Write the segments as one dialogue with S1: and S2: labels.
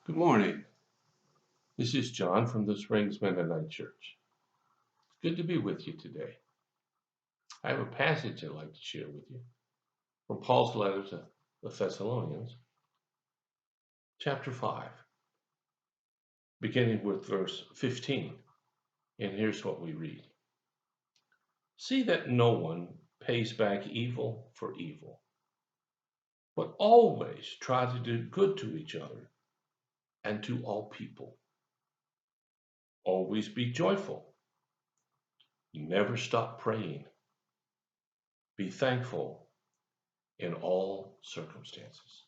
S1: Good morning. This is John from the Springs Mennonite Church. It's good to be with you today. I have a passage I'd like to share with you from Paul's letter to the Thessalonians, chapter 5, beginning with verse 15. And here's what we read. See that no one pays back evil for evil, but always try to do good to each other and to all people. Always be joyful. Never stop praying. Be thankful in all circumstances.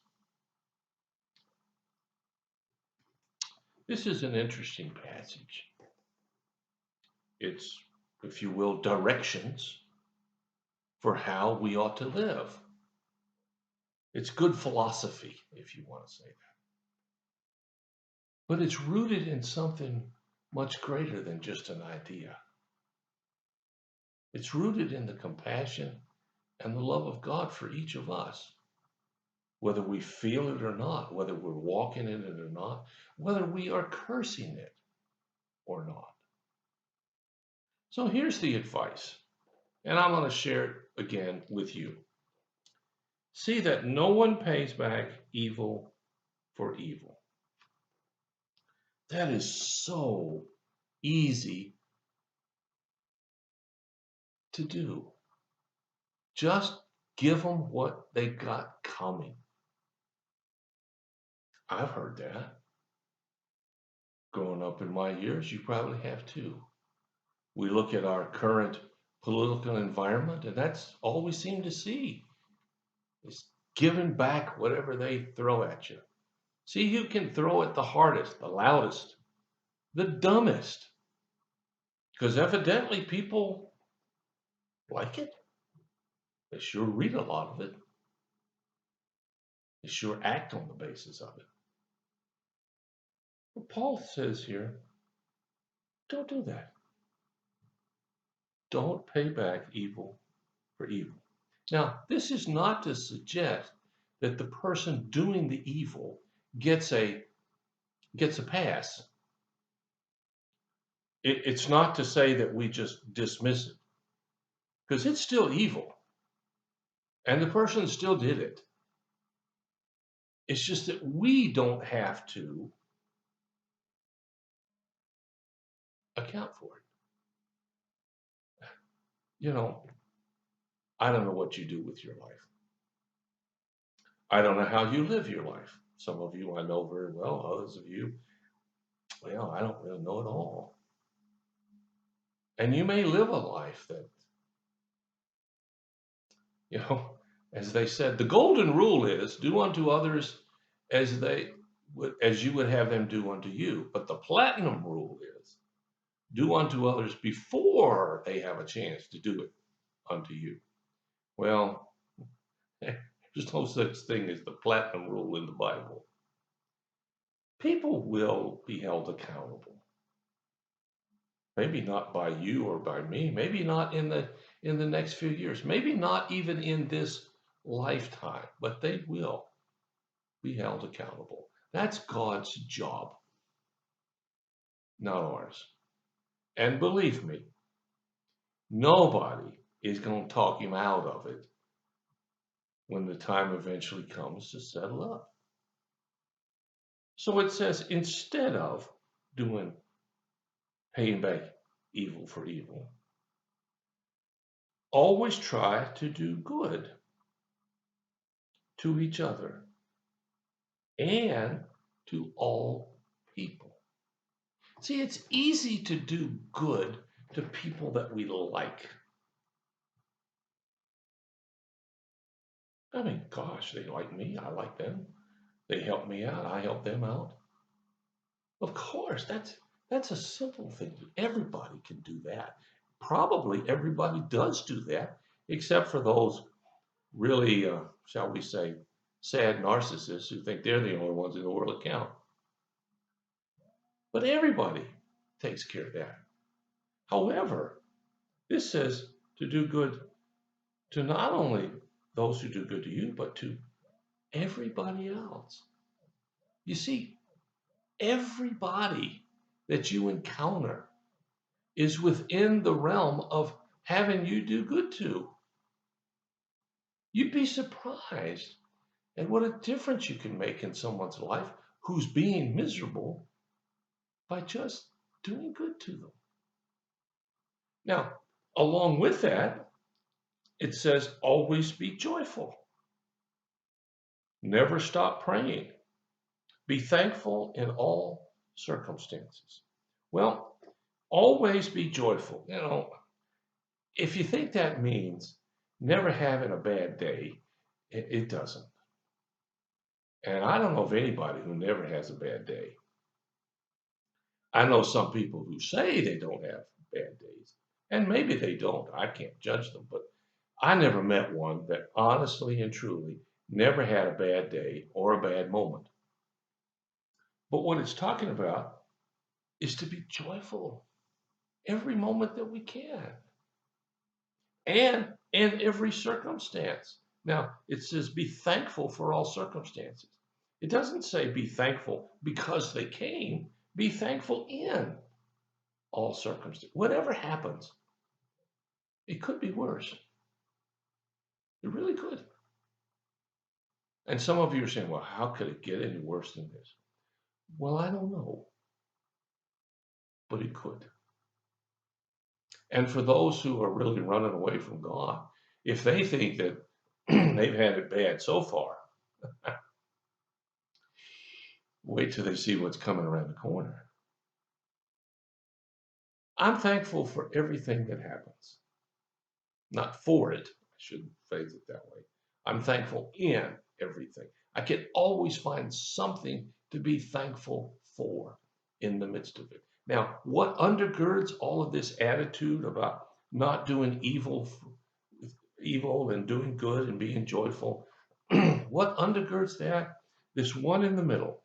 S1: This is an interesting passage. It's, if you will, directions for how we ought to live. It's good philosophy, if you want to say that. But it's rooted in something much greater than just an idea. It's rooted in the compassion and the love of God for each of us, whether we feel it or not, whether we're walking in it or not, whether we are cursing it or not. So here's the advice, and I'm going to share it again with you. See that no one pays back evil for evil. That is so easy to do. Just give them what they got coming. I've heard that. Growing up in my years, you probably have too. We look at our current political environment, and that's all we seem to see is giving back whatever they throw at you. See who can throw it the hardest, the loudest, the dumbest. Because evidently people like it. They sure read a lot of it. They sure act on the basis of it. But Paul says here, don't do that. Don't pay back evil for evil. Now, this is not to suggest that the person doing the evil gets a pass. It's not to say that we just dismiss it, because it's still evil, and the person still did it. It's just that we don't have to account for it. You know, I don't know what you do with your life. I don't know how you live your life. Some of you I know very well. Others of you, well, I don't really know at all. And you may live a life that, you know, as they said, the golden rule is do unto others as you would have them do unto you. But the platinum rule is do unto others before they have a chance to do it unto you. Well, there's no such thing as the platinum rule in the Bible. People will be held accountable. Maybe not by you or by me, maybe not in the next few years, maybe not even in this lifetime, but they will be held accountable. That's God's job, not ours. And believe me, nobody is going to talk him out of it when the time eventually comes to settle up. So it says instead of paying back evil for evil, always try to do good to each other and to all people. See, it's easy to do good to people that we like. I mean, gosh, they like me, I like them. They help me out, I help them out. Of course, that's a simple thing. Everybody can do that. Probably everybody does do that, except for those really, shall we say, sad narcissists who think they're the only ones in the world that count. But everybody takes care of that. However, this says to do good to not only those who do good to you, but to everybody else. You see, Everybody that you encounter is within the realm of having you do good to. You'd be surprised at what a difference you can make in someone's life who's being miserable by just doing good to them. Now, along with that, it says always be joyful. Never stop praying. Be thankful in all circumstances. Well, always be joyful. If you think that means never having a bad day, it doesn't. And I don't know of anybody who never has a bad day. I know some people who say they don't have bad days, and maybe they don't. I can't judge them, but I never met one that honestly and truly never had a bad day or a bad moment. But what it's talking about is to be joyful every moment that we can and in every circumstance. Now, it says be thankful for all circumstances. It doesn't say be thankful because they came, be thankful in all circumstances. Whatever happens, it could be worse. It really could. And some of you are saying, well, how could it get any worse than this? Well, I don't know, but it could. And for those who are really running away from God, if they think that they've had it bad so far, wait till they see what's coming around the corner. I'm thankful for everything that happens. Not for it, I shouldn't phrase it that way. I'm thankful in everything. I can always find something to be thankful for in the midst of it. Now, what undergirds all of this attitude about not doing evil and doing good and being joyful? What undergirds that? This one in the middle.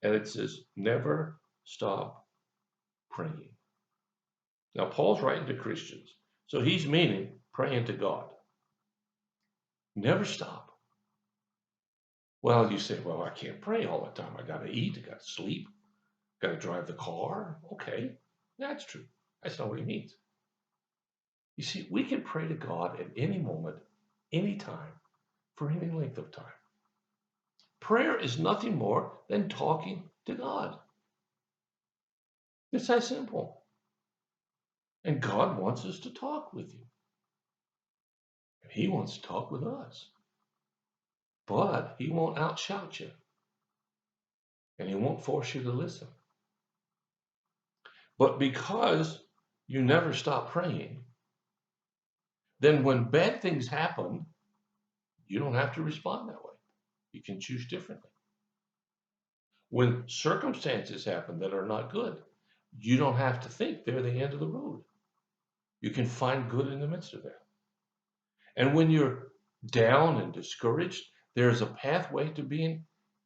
S1: And it says, never stop praying. Now, Paul's writing to Christians, so he's meaning praying to God. Never stop. Well, you say, well, I can't pray all the time. I got to eat, I got to sleep, got to drive the car. Okay, that's true. That's not what he means. You see, we can pray to God at any moment, any time, for any length of time. Prayer is nothing more than talking to God. It's that simple. And God wants us to talk with you. He wants to talk with us. But he won't outshout you. And he won't force you to listen. But because you never stop praying, then when bad things happen, you don't have to respond that way. You can choose differently. When circumstances happen that are not good, you don't have to think they're the end of the road. You can find good in the midst of that. And when you're down and discouraged, there's a pathway to being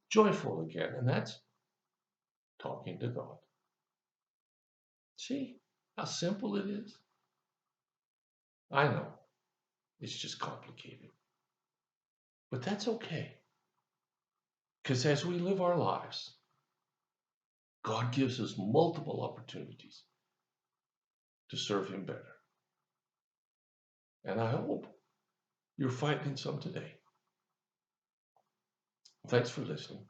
S1: joyful again, and that's talking to God. See how simple it is? I know it's just complicated, but that's okay. Because as we live our lives, God gives us multiple opportunities to serve Him better. And I hope you're finding some today. Thanks for listening.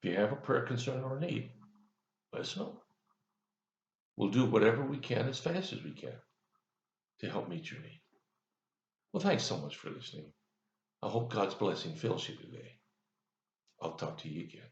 S1: If you have a prayer concern or need, let us know. We'll do whatever we can as fast as we can to help meet your need. Well, thanks so much for listening. I hope God's blessing fills you today. I'll talk to you again.